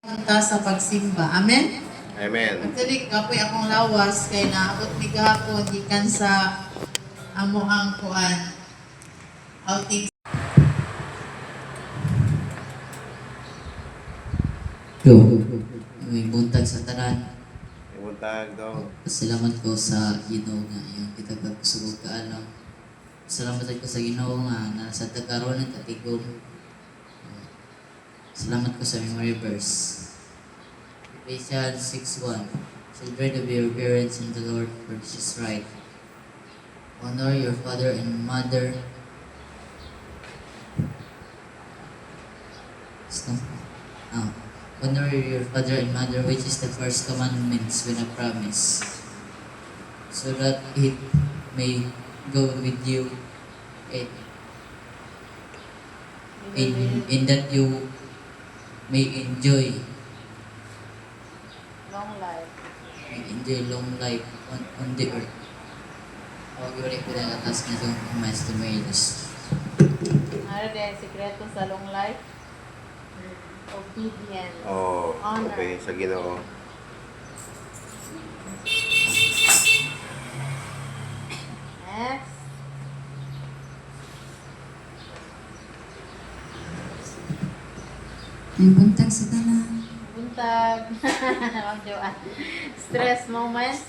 punta sa pagsimba. Amen? Amen. Actually, kapoy akong lawas kay naabot mi gahapon gikan sa amo ang kuan outing. Yo, may buntag sa tanan. Ibuntag daw. Pasalamat ko sa Ginoo nga yung kita pagkusugod kaalam. Salamat ko sa Ginoo nga nasa tagkaroon ng katigom. Salamat ko sa memory verse. Ephesians 6:1. Children, obey your parents in the Lord, for this is right. Honor your father and mother. No? Honor your father and mother, which is the first commandments with a promise, so that it may go with you in that you may enjoy long life on the earth. Gawin ko na atas na itong mas to marriage. Ano din, sikreto sa long life? Obedience. Oh, Honor. okay, sa Ginoo. Next. May buntag sa tanan. Buntag. Ang Joan. Stress moment.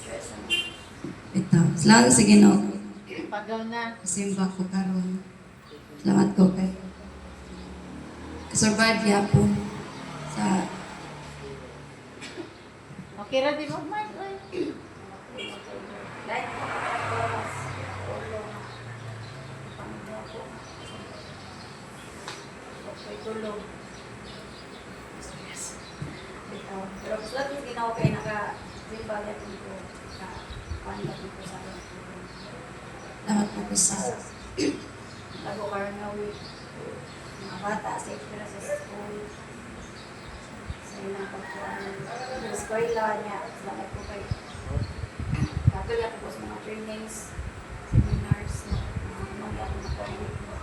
Ito. Salamat sa Ginoo. Pagaw na. Simba ko karon. Salamat ko kay survive yapon sa Okay, ready mo, Mike? Tulog. Ito. Pero mas lagi ginawa kayo naka-simba yan dito. Naka-panda dito sa akin. salamat ko sa Lago karon nga week. Mga bata, safe na sa school. Sa ilang pagkuhan. Sa eskwela niya. Salamat ko kayo. Katuloy ako po sa mga trainings, seminars, mga ako na pag-week mo.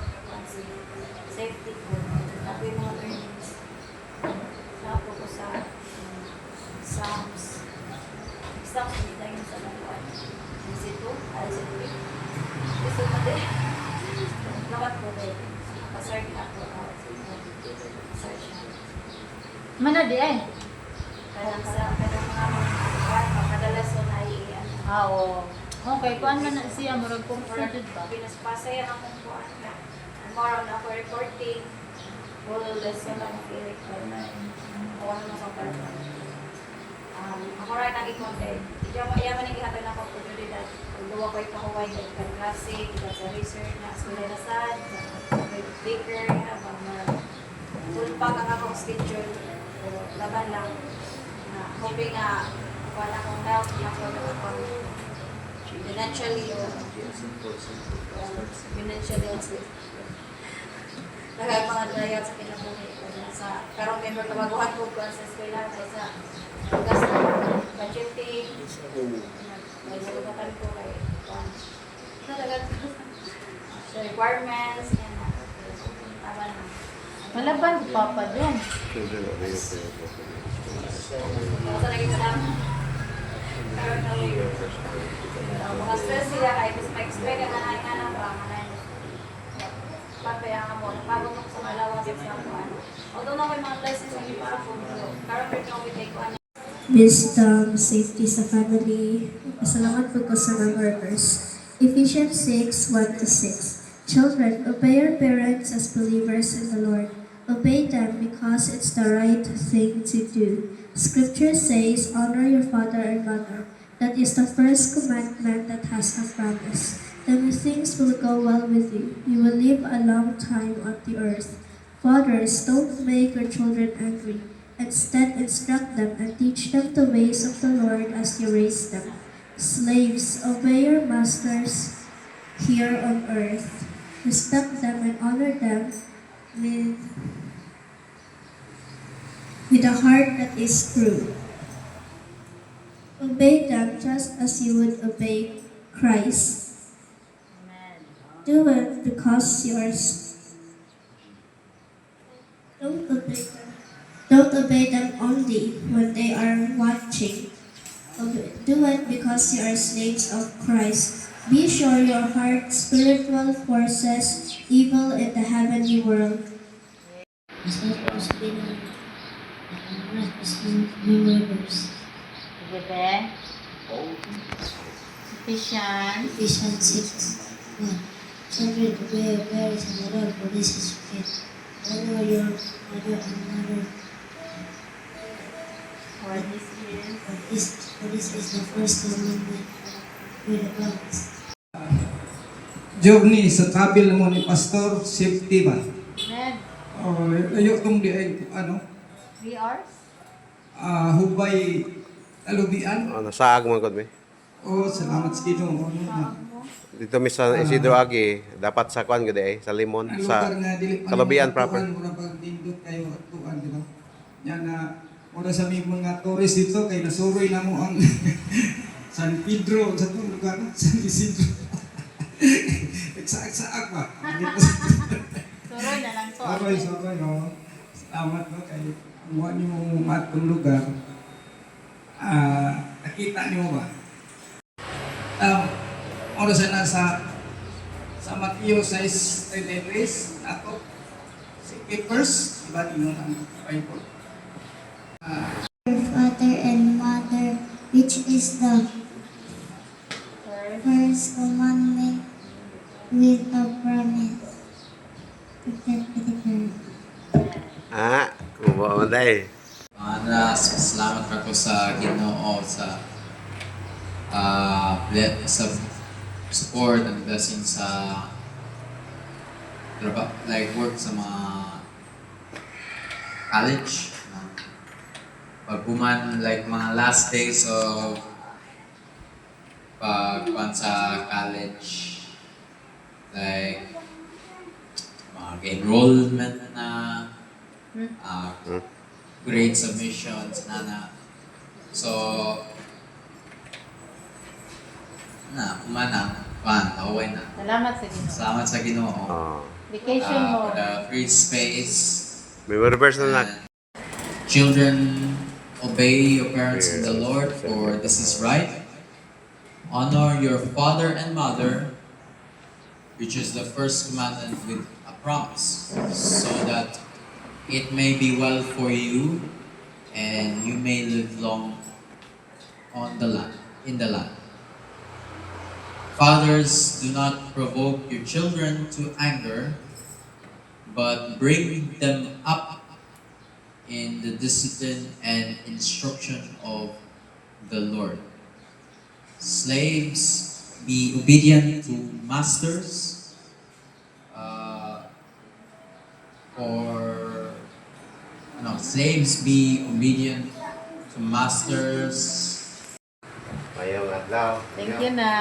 Safety ko. Ako yung mga trainings. Salamat ko sa Psalms. Psalms, hindi tayo sa laluan. Isito, Isito. Gusto mo din. Salamat ko din. Pasar kita ako. Pasar siya. Mana di ay? Kadang mga madalas so naiiyan. Oo. Okay, kuan man na siya, murag comforted ba? Pinaspasaya akong kuhan na. Tomorrow na ako reporting. Full lesson lang i-record. Ako naman sa parang. Ako rin nag-i-content. Iyaman ang ihatag na pag-oportunidad. Pagluwa ko yung kahuway, klase, sa research, na eskwela na sad, baker, full pack ang akong schedule. Laban lang. Hoping wala akong help, na ako financially nagay mga trial sa kinabuhi. Sa karong member na baguhan ko sa eskwela sa gas na budgeting. May nalugatan ko kay sa requirements and tama na. Malaban pa pa din. Children of your Sa naging salamat. Karoon na week. Mga stress sila kahit mas ma-expect ang nga na ba papayangan mo. Napagod ako sa malawas sa kuhan. Although na may mga blessings na iba ako, karoon rin ako with ko Wisdom, safety sa family. Pasalamat po ko sa mga workers. Ephesians 6:1-6. Children, obey your parents as believers in the Lord. Obey them because it's the right thing to do. Scripture says, honor your father and mother. That is the first commandment that has a promise. Then things will go well with you. You will live a long time on the earth. Fathers, don't make your children angry. Instead, instruct them and teach them the ways of the Lord as you raise them. Slaves, obey your masters here on earth. Respect them and honor them with a heart that is true. Obey them just as you would obey Christ. Amen. Do it because yours. Don't obey them Don't obey them only when they are watching. Do it because you are slaves of Christ. Be sure your heart spiritual forces evil in the heavenly world. Sige, be. Ephesians. Ephesians 6:1. Children, obey your parents in the Lord, for this is right. Honor your father and mother, For this is. for this is the first commandment with the promise. Job ni sa kabil mo ni Pastor, safety ba? Amen. O, layo tong di ay, ano, 3 hours? hubay alubian. Nasaag mo kod mi. O, salamat sa Ginoo. Ano na? Dito mi sa Isidro Agi, dapat sa kwan gud sa Limon Ang sa lugar nga, dili pa Kalubian naman proper. atuan, mura pag dindot kayo atuan, di ba? Yan na, mura sa may mga tourist dito, kay nasuroy na mo ang San Pedro, sa itong lugar, San Isidro. Nagsaag-saag pa. Suroy na lang to. Sorry, no. Salamat no, kay buwan niyo mong matong lugar. Nakita niyo ba? Oras na sa Matthew 6:33 ato si papers iba din ang Bible. Your father and mother, which is the first commandment with a promise. Kuha man day. Salamat ako sa Ginoo sa sa support and blessing sa like work sa mga college. Pag puman like mga last days of pagkuhan sa college, like mga enrollment na grade submissions na. So kumana, away na. Salamat sa Ginoo. Salamat sa Ginoo. Vacation mo. For the free space. May reverse na And children, obey your parents in the Lord, for this is right. Honor your father and mother, which is the first commandment with a promise, so that it may be well for you and you may live long on the land, in the land. Fathers, do not provoke your children to anger, but bring them up in the discipline and instruction of the Lord. Slaves, be obedient to masters, slaves, be obedient to masters. Ayaw na daw. Thank you na.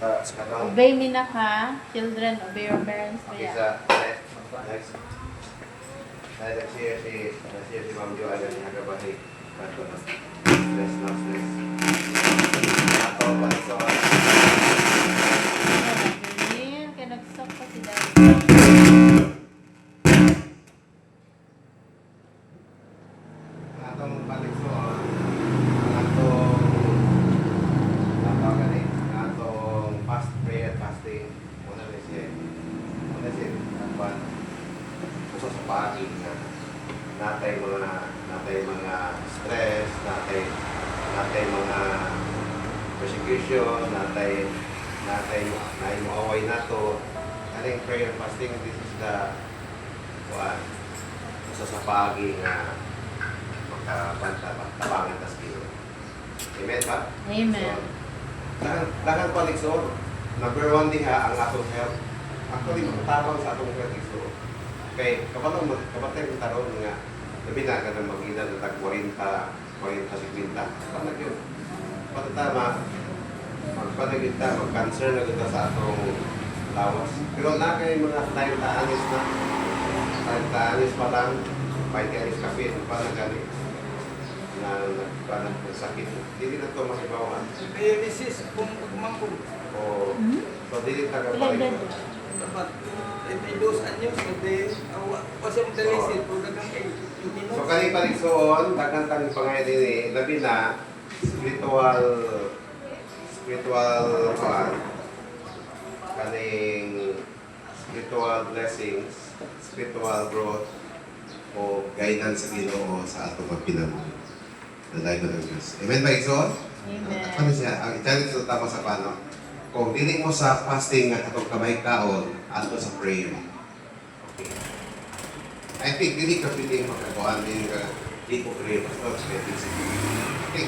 Katong Obey me na ka. Children, obey your parents. okay Kaya. sa next. Nag-share si Ma'am Joanna niya gabahay. Kato na. Stress. Ato pa sa Kaya nag-stop pa si Daddy. atong paligsoon, atong fast prayer, fasting, muna siya atwan usa sa pagi na natay mga stress, natay mga persecution, natay moaway nato. Aning prayer fasting, this is the usa sa pagi nga tabangan tas Ginoo. Amen ba? Amen. Daghang paligsoon. Number 1 diha ang atong health. Actually, matabang sa atong health igsoon. Kay kapatay ng taron nga labi na kanang mag-edad na tag 40, 50. Panag yun. Patatama, magpanagid ta, mag-cancer na kita sa atong lawas. Pero na kay mga 30 anis na. 30 anis pa lang, 20 anis kapit, parang gani na nagpanag ng sakit. Hindi na ito makibawan. Kaya misis, kung kumangkong, O, so dili ta Ilan kapalik. din? dapat 22 anyos, hindi, kasi ang dalisin, kung dagang kayo, So kaning paligsoon, daghang tang pangayon ini labi na spiritual kaning spiritual blessings, spiritual growth o guidance sa Ginoo sa atong pagpinabuhi. Dalay ko ng Diyos. Amen ba, Igsoon? Amen. Ano siya? Ang challenge ito tapos sa paano? Kung dili mo sa fasting nga katong kamay kaon, ato sa prayer. Okay. I think dili ka pwedeng magkakuan, dili ka di ko prayer. Basta sa okay.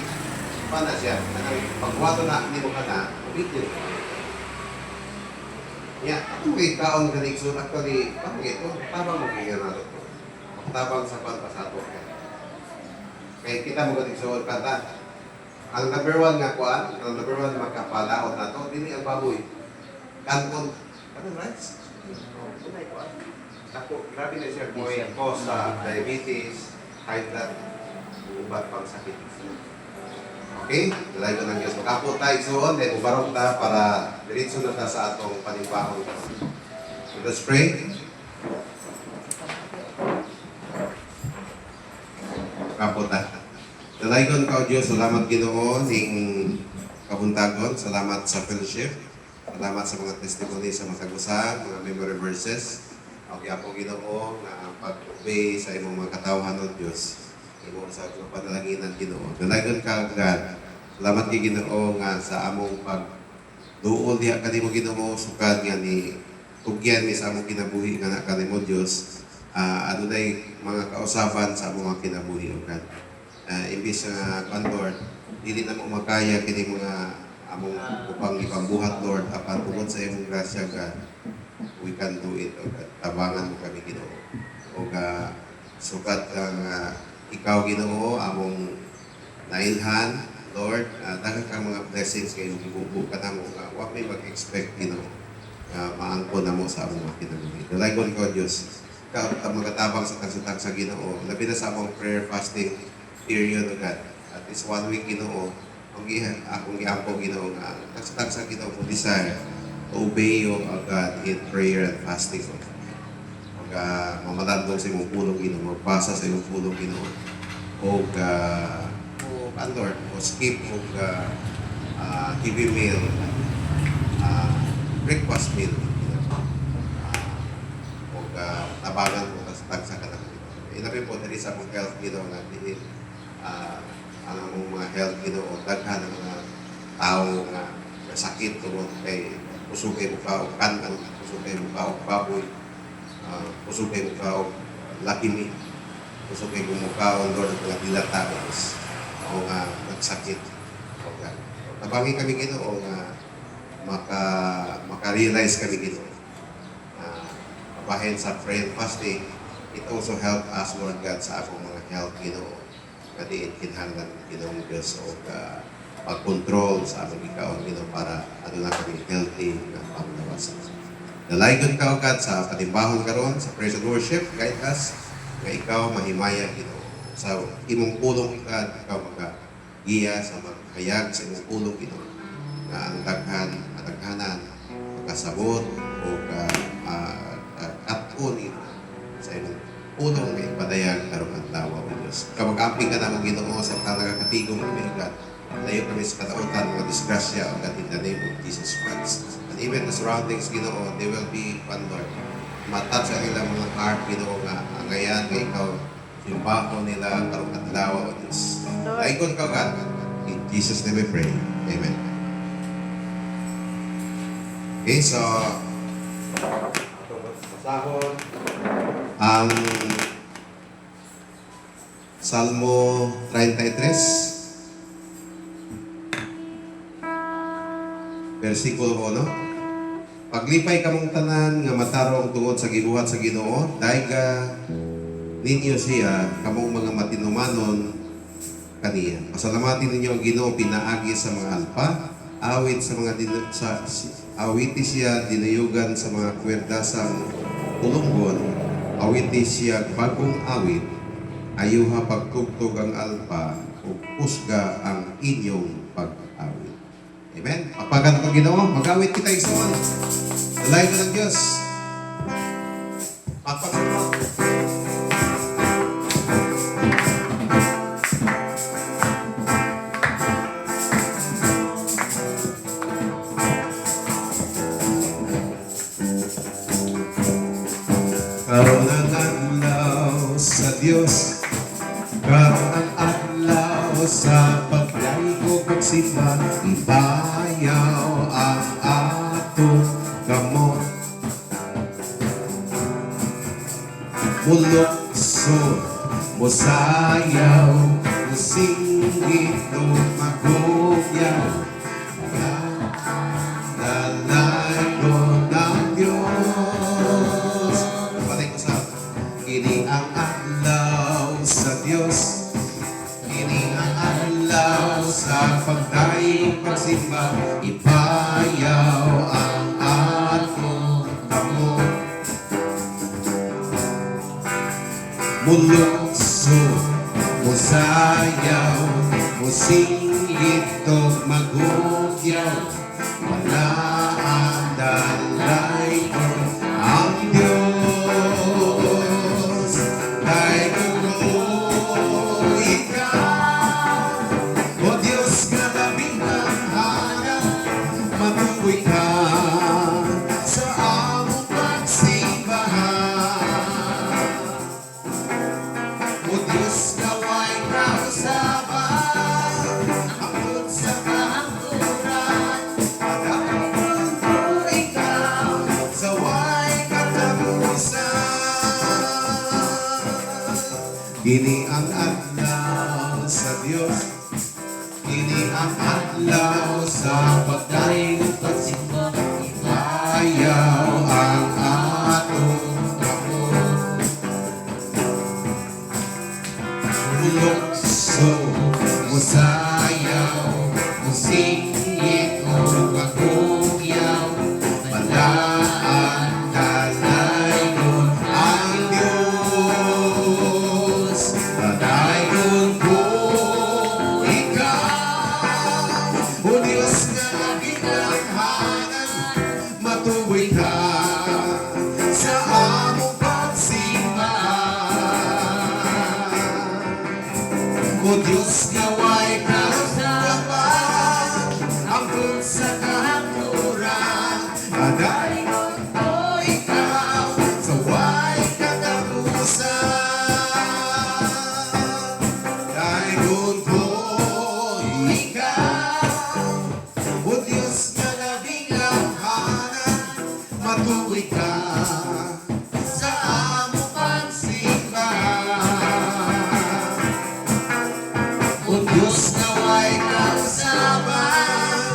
Paano siya? Pagwato na, hindi mo ka na, ubitin. Yeah, ako may kaon ka ni Igsoon. Actually, paano ito? Tabang mo kaya na ito. Tabang sa panpasato ka. Kaya kita mo ka Igsoon kata. Ang number one nga kuan, ang number one magkapalaot na to, dili ang baboy. Kankon, ano rights? Tunay kuan. Ako, grabe na siya kung cause sa diabetes, high blood, ubat pang sakit. Okay? Dalay ko ng Diyos. Magkapo tayo Igsoon, then ubarok ta para diretso na ta sa atong panimbahon. So let's pray. Magkapo ta. Dalaygon ka o Diyos, salamat Ginoo ning kabuntagon, salamat sa fellowship, salamat sa mga testimony sa matagusang, mga memory verses. Okay ako Ginoo na pag-obey sa imong mga katawhan o Diyos, imo sa atong panalanginan Ginoo. Dalaygon ka God, salamat kay Ginoo nga sa among pag-duol diha kanimo Ginoo sukad nga ni tugyan ni sa among kinabuhi nga na kanimo Diyos. Adunay mga kausaban sa among mga kinabuhi o God. Imbis na Lord, dili na mo makaya kini mga among upang ipambuhat Lord apan tungod sa imong grasya God, we can do it o God. Tabangan mo kami Ginoo o sukat ang ikaw Ginoo among nailhan Lord, daghan kang mga blessings kay ibubuo ka namo nga wa may mag-expect Ginoo maangkon namo sa among mga kinabuhi. Dalaygon ko Dios ka magatabang sa tagsutag sa Ginoo labi na sa among prayer fasting period of God. At least 1 week Ginoo, akong giampo Ginoo nga tagsutag sa Ginoo kung desire to obey you o God in prayer and fasting. Mamalandong sa imong pulong Ginoo, magbasa sa imong pulong Ginoo. O Lord, o skip o heavy meal, breakfast meal. O tabangan mo tagsutag sa kanang Ginoo. Ilabi po dali sa mong health Ginoo nga dili ang among mga health Ginoo, daghan ang mga tao nga sakit tungod kay pusugay mo ka o kanang, pusugay mo ka o baboy, pusugay mo ka o lucky meat, pusugay mo ka o Lord ang mga dilata o nga nagsakit. Tabangin kami Ginoo nga maka-realize kami Ginoo. Bahin sa prayer and fasting, it also help us Lord God sa akong mga health Ginoo. Kadiin kinahanglan Ginoong Diyos o pag-control sa aming ikaw Ginoo para na kami healthy na panglawasan. Dalaygon ka o God sa patimbahon karon sa praise and worship, guide us nga ikaw mahimaya Ginoo. Sa imong pulong ikaw mag-giya sa maghayag sa imong pulong Ginoo nga ang daghanan makasabot o katon sa imong pulong nga ipadayag karong adlaw o Dios. Kamag-amping ka na Ginoo sa nagakatigom kami God. Layo kami sa katautan, mga disgrasya o God in the name of Jesus Christ. And even the surroundings Ginoo, they will be Lord. Matouch ang ilang mga heart Ginoo nga angayan nga ikaw simbaho nila karong adlaw o Dios. Laikon ka God. In Jesus name we pray. Amen. Okay, so pasahon ang Salmo 33 versikulo 1. Paglipay kamong tanan nga matarong tungod sa gibuhat sa Ginoo, dayga ninyo siya kamong mga matinumanon kaniya. Pasalamatin ninyo ang Ginoo pinaagi sa mga alpa, awit sa mga awiti siya dinayugan sa mga kwerdasang ulunggon, awiti siya bagong awit, ayuha pagtugtog ang alpa, ug pusga ang inyong pag-awit. Amen? Papagan ko Ginoo, mag-awit kita igsoon. Dalay ko ng Diyos. Papagan ko. sa pagdaygo pagsimba, ibayaw ang atong kamot. Mulokso, musayaw, musinggit o magugyaw. Lalay ko ng Diyos. Balik ko sa kini ang adlaw sa Diyos. Kini ang adlaw sa pagdayong pagsimba, ibayaw ang atong kamot. Mulukso, musayaw, musinggit o magugyaw. Wala ang dalay ko ang Diyos. Kay kung ikaw, o Diyos ka labing tanghanan, matukoy ka sa among pagsimbahan. O Diyos, naway kausapan, angkot sa kahangturan, pagkakapon ko ikaw, sa way katapusan. Kini ang adlaw sa Diyos, kini ang adlaw sa pagdayong pagsimba, ibayaw ang atong kamot. Mulokso, musayaw, musinggit o magugyaw. Wala ang dalayon ang Diyos. Dalayon ko ikaw, o Diyos na laging tanghanan, matuwid ka sa among pagsimbahan. O Diyos, naway kausapan, angkot sa kahangturan, adayon ko ikaw, sa way katapusan. Dayon ko ikaw, o Diyos na labing tanghanan, matuwid ka sa among pagsimbahan. O Diyos, naway kausapan,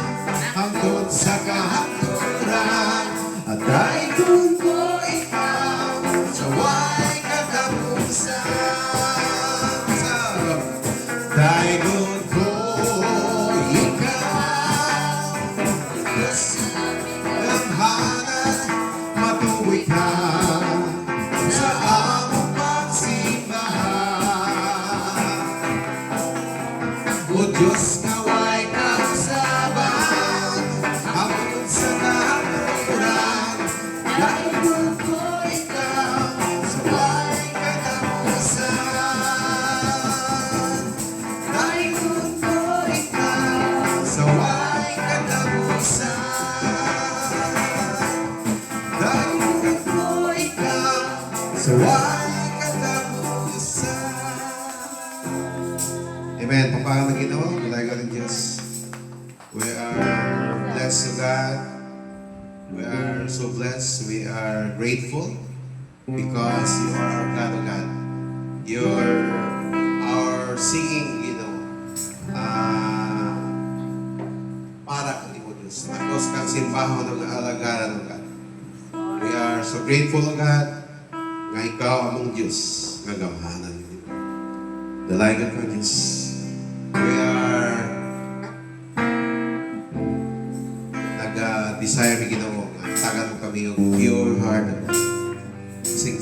hangtod sa kahangturan, at dayon ko ikaw, sa way katapusan. Dayon ko ikaw, Diyos ng hanan, matuwid ka sa among pagsimbahan. O Diyos, naway kausaban, hangtod sa kahangturan, dayon ko ikaw, sa way katapusan. Dayon ko ikaw, sa way katapusan. Dayon ko ikaw, sa way katapusan. Amen. Pagpalang ng Ginoo, malaga ng Diyos. We are blessed to God. We are so blessed. We are grateful because you are our God, O God. You're our singing, para ka mo Diyos. Takos kang simbahan ng alagaran, O God. We are so grateful, O God, nga ikaw among Diyos, nga gamhanan. Dalagan ka, Diyos. We are nag-desire mi Ginoo nga tagan mo kami yung pure heart,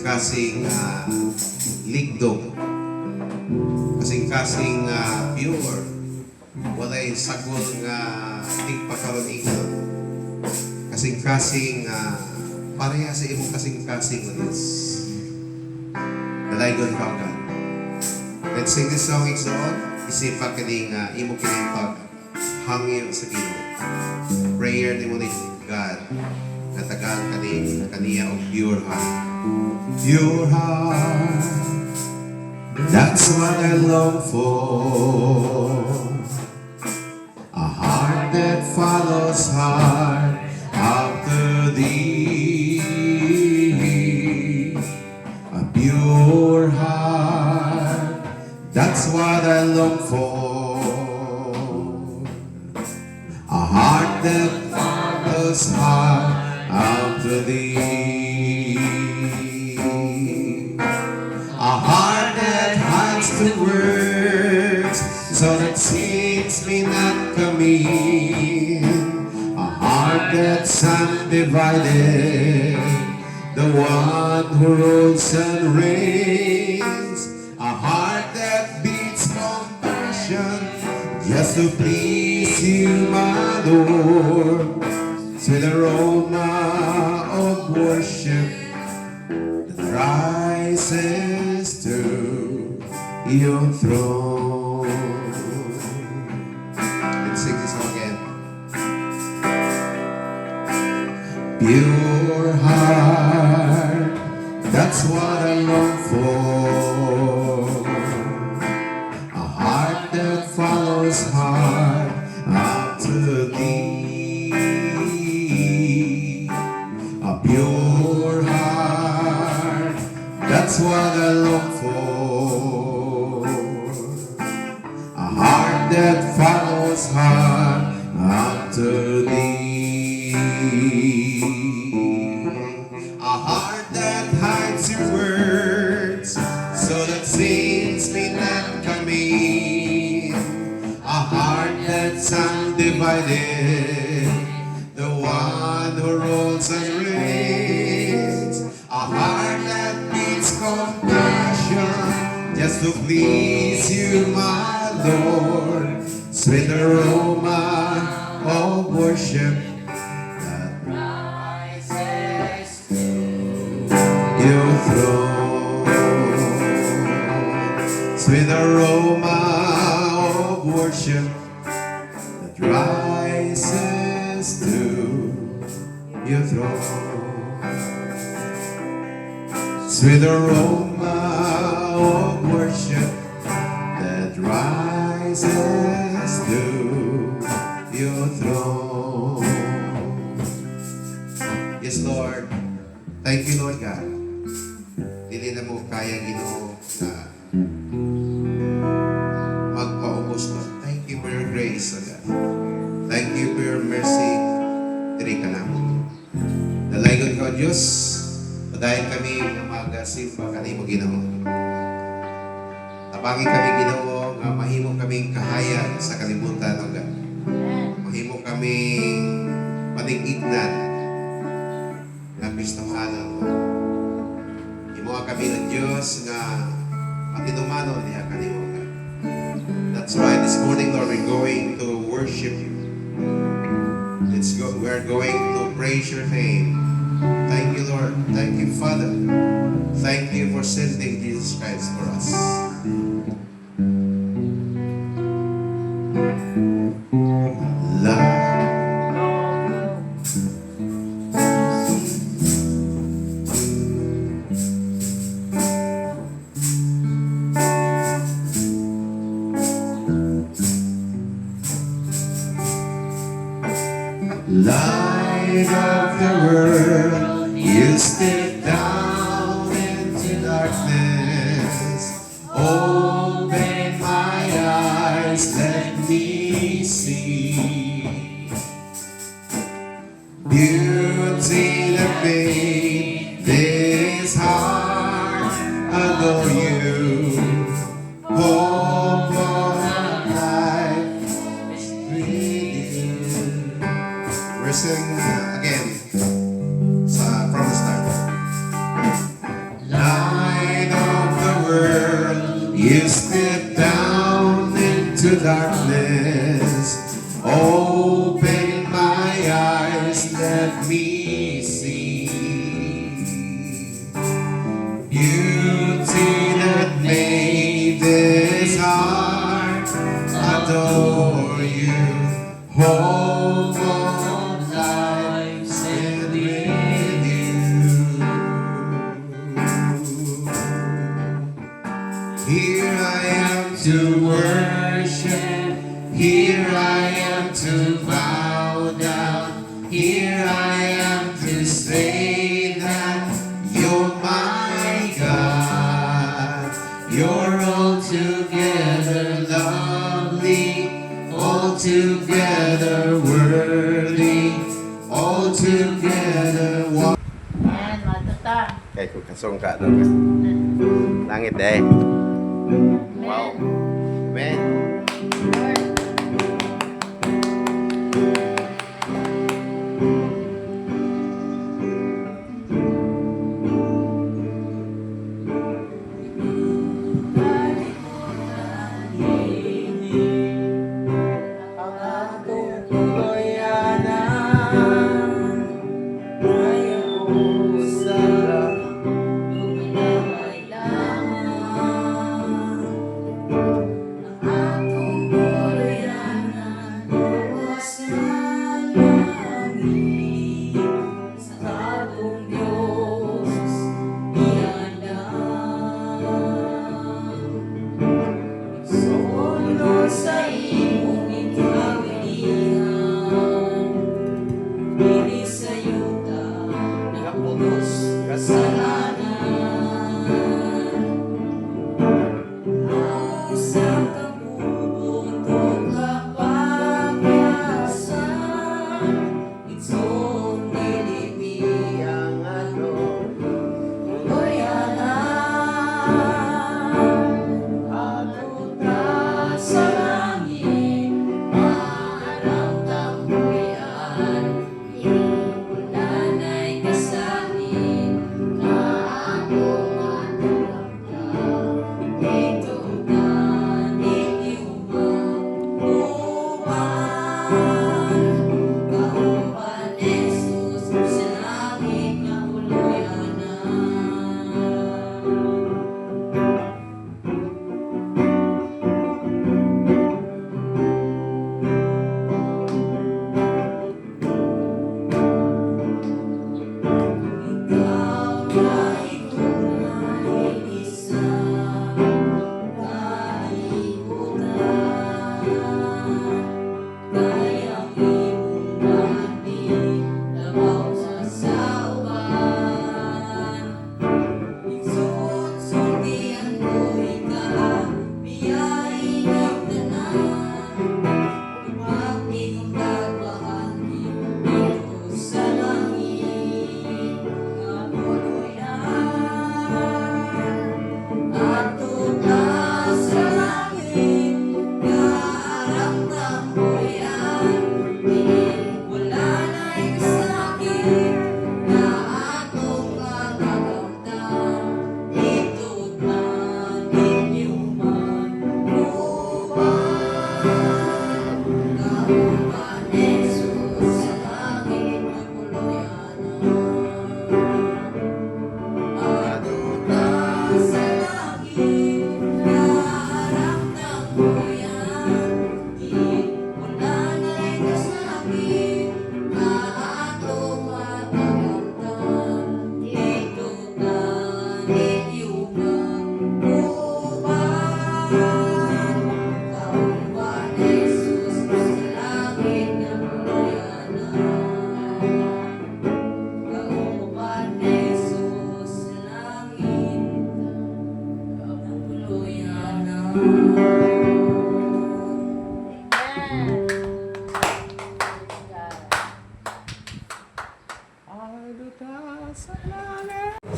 kasing ligdom, kasing pure, walay sagol nga tigpakaroningon, kasing pareha sa imong kasing o Diyos. Dalaygon ka, God. Let's sing this song, igsoon. Isipa kining imo kining paghangyo sa Ginoo. Prayer ni mo ni God na tagaan kaniya og pure heart. Pure heart, that's what I long for. follows hard after thee. A pure heart, that's what I long for. A heart that follows hard after thee. A heart that hides the words so that sins may not come in. A heart that's undivided, the one who rules and reigns. A heart that beats compassion just to please you, my Lord. Sweet aroma of worship that rises to your throne. Let's sing this song again. Pure heart, that's what I long for. A heart that follows hard after thee. A pure heart, that's what I long for. A heart that follows hard after thee. A heart that hides your words so that sins may not come in. A heart that's undivided, the one who rules and reigns. A heart that needs compassion just to please you, my Lord. Sweet aroma of worship that rises to your throne. Sweet aroma of worship that rises to your throne. Sweet aroma of worship that rises to your throne. Yes, Lord. Thank you, Lord God. Dili na mo kaya, Ginoo, na magpaubos, Lord. Thank you for your grace, O God. Thank you for your mercy. Diri ka namin. Dalaygon ka, O Diyos. Padayon kami magasimba kanimo, Ginoo. Tabangin kami, Ginoo, nga mahimo kaming kahayan sa kalibutan, O God. Mahimo kaming panig-ignan na Kristohanon, Lord. Himuha kami ng Diyos nga matinumanon niya kanimo, God. That's why this morning, Lord, we're going to worship you. Let's go. We're going to praise your name. Thank you, Lord. Thank you, Father. Thank you for sending Jesus Christ for us. Love. Light of the world, you step down into darkness. Open my eyes, let me see beauty that made this heart adore you. Hope of life with you. We're singing again from the start. Light of the world, you step down into darkness. Open my eyes, let me see beauty that made this heart adore you. Hope of life set with you. Here I am to worship. Here I am to bow down. Here I am to say that you're my God. You're altogether lovely, altogether worthy, altogether wonderful. Ayan, matuta. Kay kung kasong ka doon. Langit eh. Wow. Amen.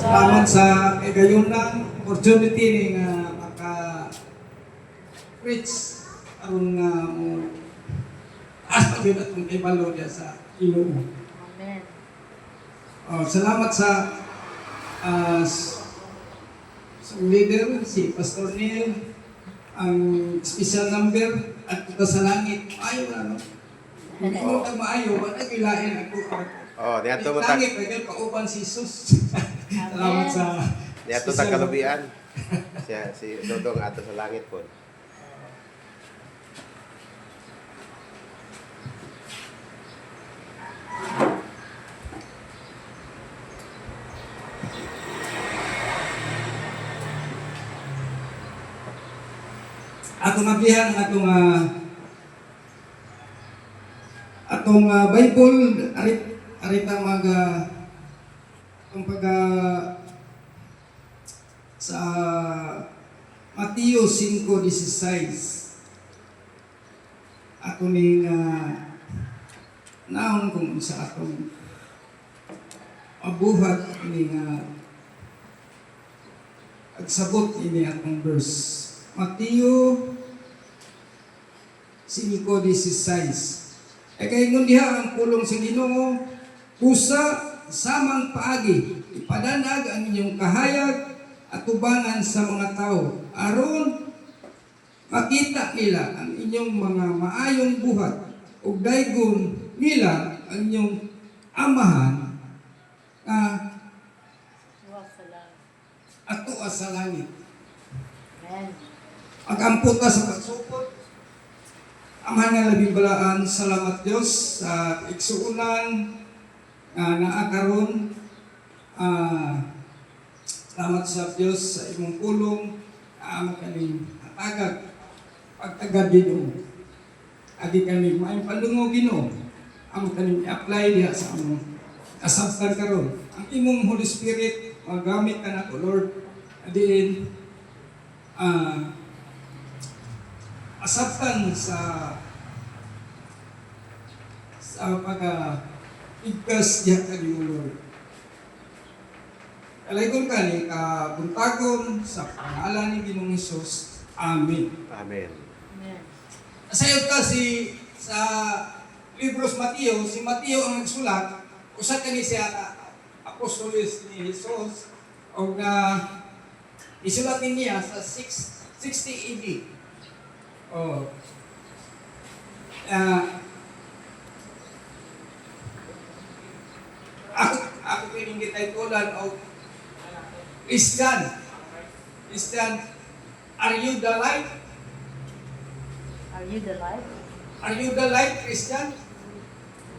Salamat sa kagayunan, opportunity ni nga maka-reach aron nga mo taas na yun atong ibalo niya sa Ginoo. Amen. Salamat sa sa leader, si Pastor Neil, ang special number at kita sa langit. Maayo na, no? Kung ikaw ka maayo, wala kilain ako. Oh, diyan to mo ta. Langit, kaya kauban si Jesus. Salamat sa Diyan to ta kalubian. Siya si Dodong ato sa langit po. Atong nabihan ang atong atong Bible arita itong sa Mateo 5:16 ato ning naon kung sa atong abuhat ning agsabot ini atong verse. Mateo 5:16. Kay ngun diha ang pulong sa Ginoo, pusa samang paagi, ipadanag ang inyong kahayag at tubangan sa mga tao, aron makita nila ang inyong mga maayong buhat, ug daygon nila ang inyong amahan ato sa langit. Amen. Agampo ka sa pagsupot. Amahan nga labing balaan, salamat Diyos sa igsuunan naakaron. Salamat sa Diyos sa imong pulong amo kaning hatagag pagtagad Ginoo. Adi kami maayong palungo Ginoo. Amo kaning i-apply diha sa among kasabtan karon. Ang imong Holy Spirit magamit ka nato Lord. Adiin asabtan sa pag-igkas diha kanimo Lord. Alaygon ka ni kabuntagon sa pangalan ni Ginoong Hesus. Amen. Amen. Amen. Sayod ka sa libros Mateo, si Mateo ang nagsulat, usa kani siya apostolos ni Hesus o isulat niya sa 60 AD. Oh. Ako kining kitay tulan o Christian, are you the light? Are you the light? Are you the light, Christian?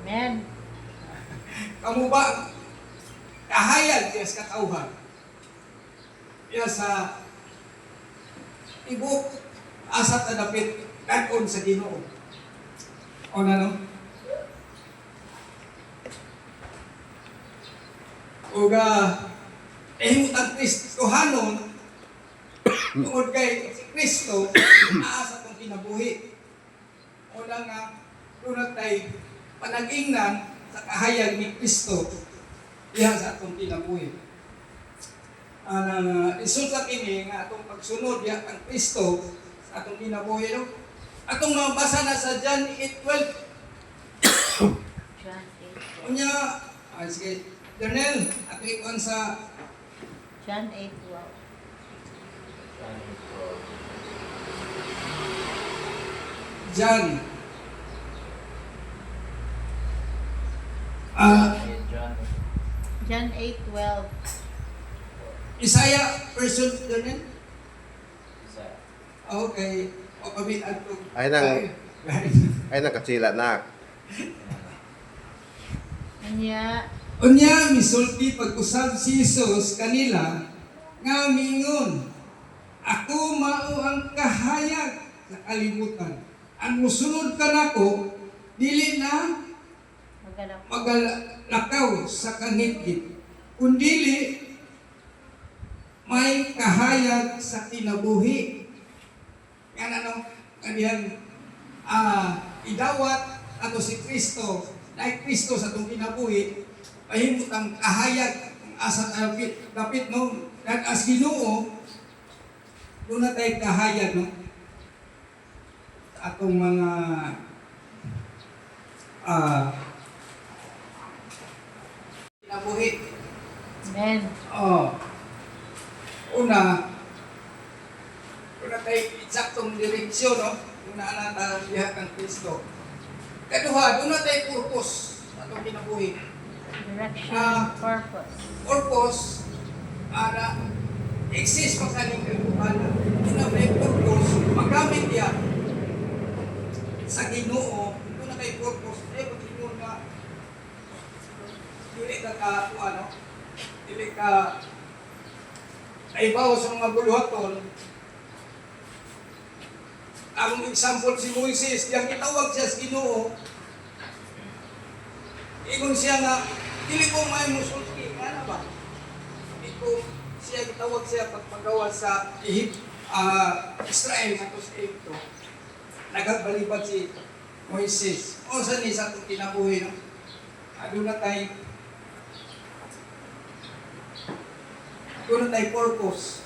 Amen. Kamu ba kahayag diya sa katauhan? Diya sa ibuk asa ta dapit kagon sa Ginoo. O no? Uga himutang Kristohanon tungod kay si Kristo asa tong kinabuhi. O lang nga dunay tay panag-ingnan sa kahayag ni Kristo diha sa atong kinabuhi. Isulta kini nga atong pagsunod diha kang Kristo sa atong kinabuhi no. Atong mabasa na sa John 8:12. John 8. Unya sige Daniel, ato ikuan sa John 8:12. John. John 8:12. Isaiah version Daniel. Okay. O kami ato. Ay nang katsila na. Anya, Unya misulti pag-usab si Jesus kanila nga mingon, ako mao ang kahayag sa kalibutan. Ang musunod kanako dili na magalakaw sa kangitgit, kundili may kahayag sa kinabuhi. Yan kanilang idawat ato si Kristo, na Kristo sa itong kinabuhi, pahimot ang kahayag, ang asa dapit no, at as Ginoo, doon na tayo kahayag no, sa atong mga kinabuhi. Amen. Una tayo eksaktong direksyon, no? Una na diha kang Kristo. Kaduha, doon na tayo purpose sa itong kinabuhi. Direction, purpose. Purpose, exist pa sa inyong kalibutan. Doon na tayo purpose, magamit yan sa Ginoo. Doon na tayo purpose. Pag-ingon ka, dili ka naibaw sa mga buluhaton. Ang example si Moises, diyang itawag siya sa Ginoo, Ingon siya nga, dili ko may musulti, ano ba? Hindi ko siya gitawag siya pagpagawa sa Israel nga to sa Egypto. Nagagbalibad si Moises. O sa ni sa itong kinabuhi, no? Doon na tayo purpose.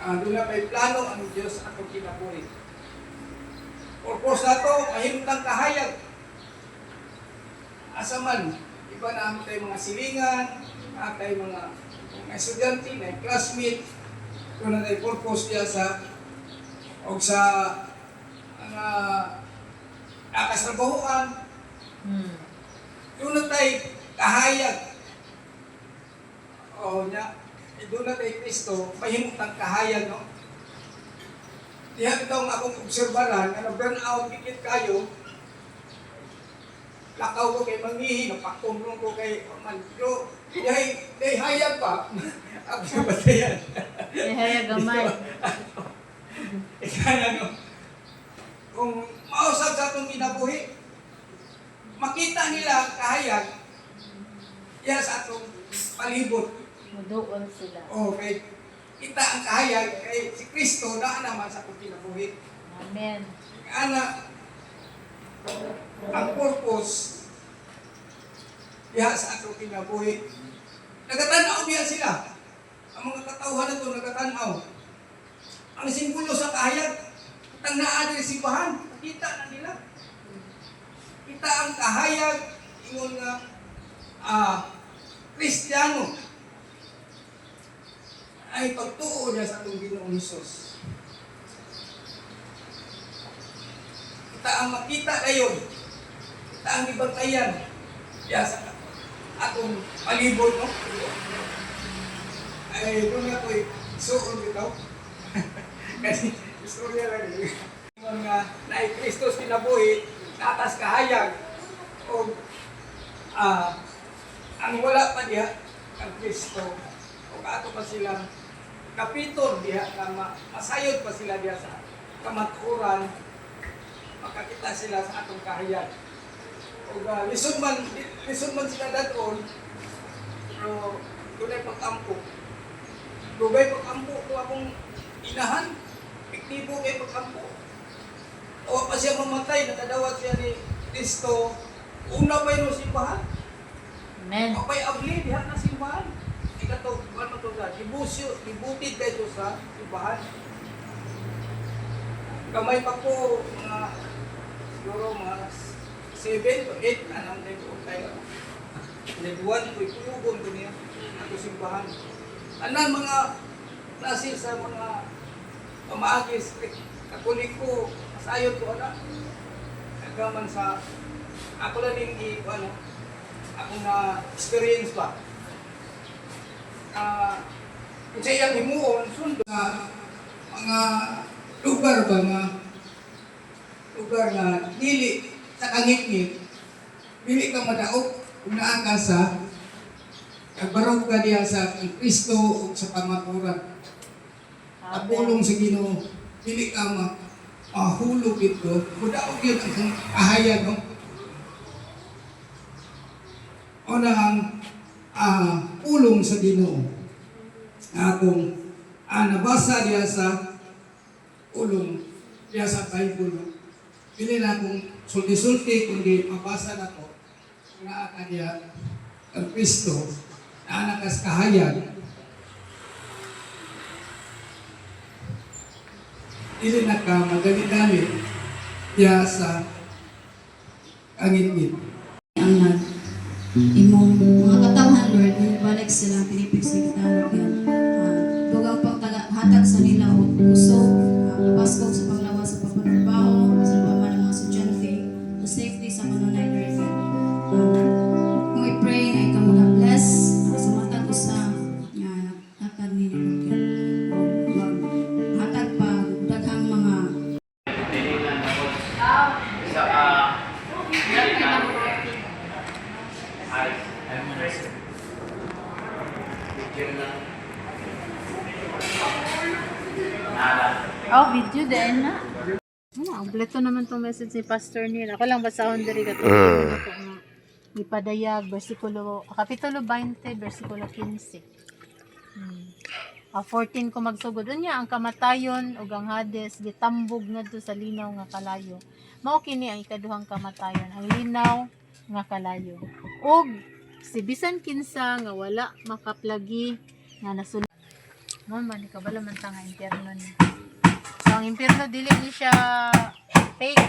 Doon na tayo plano ang Diyos sa itong kinabuhi. Purpose na ito, mahimutang kahayag. Asa man, iba na tayo mga silingan, tayo mga estudyante, may classmate, doon na tayo purpose niya sa nakatrabahuan. Doon na tayo kahayag. Doon na tayo Kristo, mahimutang kahayag, no? Diyan itong akong obserbaran, na burn out, dikit kayo, lakaw ko kay mangihi, napakumrong ko kay Manjo. Day hayag pa. Ako sa batayan. Ihaya gamay. Ikaya no, kung mausap sa itong kinabuhi, makita nila kahayag, yan sa itong palibot. Muduol sila. Okay. Kita ang kahayag, kay si Kristo na naman sa itong kinabuhi. Amen. Ana, ang purpose diha sa atong kinabuhi. Nagatanaw niya sila. Ang mga katauhan na ito nagatanaw. Ang simbolo sa kahayag, itang naadil simbahan, kita na nila. Kita ang kahayag, ingon nga Kristiyano ay pagtuo niya sa atong Ginoong Hesus. Kita ang makita ngayon, kita ang ibantayan sa atong palibot, no? Ay, doon nga ko'y suon dito. Kasi, istorya lang yun. Mga naay Kristos kinabuhi, natas kahayag, o ang wala pa diha, ang Kristo, o ato pa silang kapiton diha, na masayod pa sila diha sa kamaturan, makakita sila sa atong kahayag. O lisod man sila daton, pero dunay pagkampo. Dugay pagkampo ko akong inahan, ektibo kay pagkampo. O pa siya mamatay, nakadawat siya ni Kristo, una pa yun simbahan. Amen. O pa'y abli, diha na simbahan. Ikato, ano to sa, dibutid kayo sa simbahan. Kamay pa po, siguro mga 7 to 8 na naman tayo. Nagbuwan ko, ikuyugon ko niya, ato simbahan. Anan mga klase sa mga pamaagis, katolik ko, masayod ko, nagaman sa, ako lang yung akong na-experience ba. Kung sa iyang himuon, sundo na mga lugar ba nga, lugar na dili sa kangit-ngit, dili ka madaog kung naa ka sa nagbarog ka diya sa Kristo o sa pamaturan. Tapulong sa Ginoo, dili ka mahulog ito, mudaog yun ang kahayag, no? O na ang pulong sa Ginoo. Akong nabasa diya sa pulong diya sa Bible. Pili na akong sulti-sulti kundi mabasa na to nga ka diya ang Kristo na anakas kahayag. Dili na ka madali-dali diya sa angit-ngit. Ang imong mga katawhan, Lord, balik sila pinipigsigtan yan. Dugang paghatag sa nila o puso, napaskog sa panglawas sa pagpanagbaho, sa pama ng mga estudyante, to safety sa kanunay, Lord. Kung i-pray ay ka mga bless sa matag ko sa hatag ni Lord. Hatag pa, daghang mga Oh, video din na. Kompleto naman tong message ni Pastor Neil. Ako lang basahon diri ka to. ipadayag kapitulo 20 bersikulo 15. 14 ko magsugod unya ang kamatayon ug ang Hades gitambog ngadto sa linaw nga kalayo. Mao kini ang ikaduhang kamatayon, ang linaw nga kalayo. Ug si bisan kinsa nga wala makaplagi nga nasulod. Mo man ikabala man ta nga impierno ni. So ang impierno dili ni siya fake.